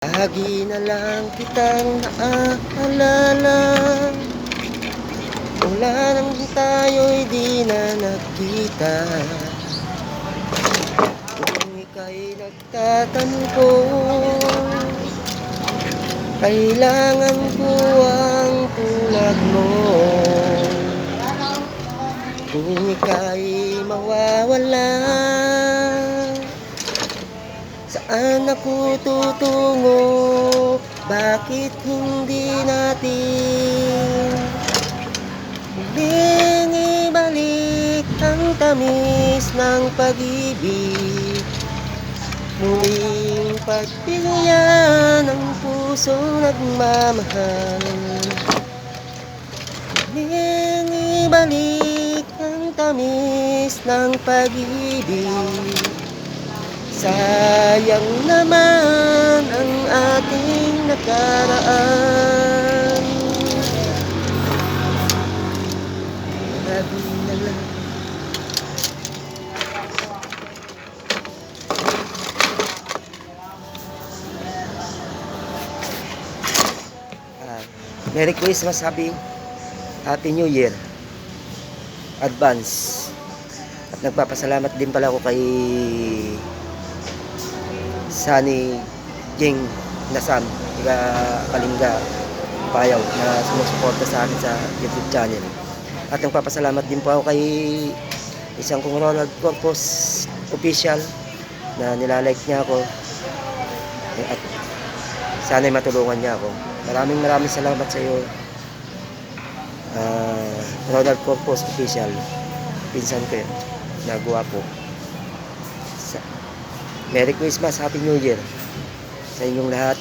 Lagi na lang kitang naaalala, mula nang tayo'y di na nagkita. Kung ika'y nagtatampo, kailangan ko ang tulad mo. Kung ika'y mawawala, saan ako tutungo? Bakit hindi natin muling ibalik ang tamis ng pag-ibig? Muling pagbigyan ng pusong nagmamahal. Muling ibalik ang tamis ng pag-ibig. Sayang naman ang ating nakaraan. Lagi na lang. Merry Christmas, Happy New Year advance. At nagpapasalamat din pala ako kay Sunny Jing Nasam, taga Kalinga, Payaw, na sumusuporta sa akin sa YouTube channel. At nagpapasalamat din po ako kay isang kong Ronald Corpus official na nilalike niya ako at sana'y matulungan niya ako. Maraming salamat sa iyo, Ronald Corpus official. Pinsan ko yun, nagawa po. Merry Christmas, Happy New Year sa inyong lahat.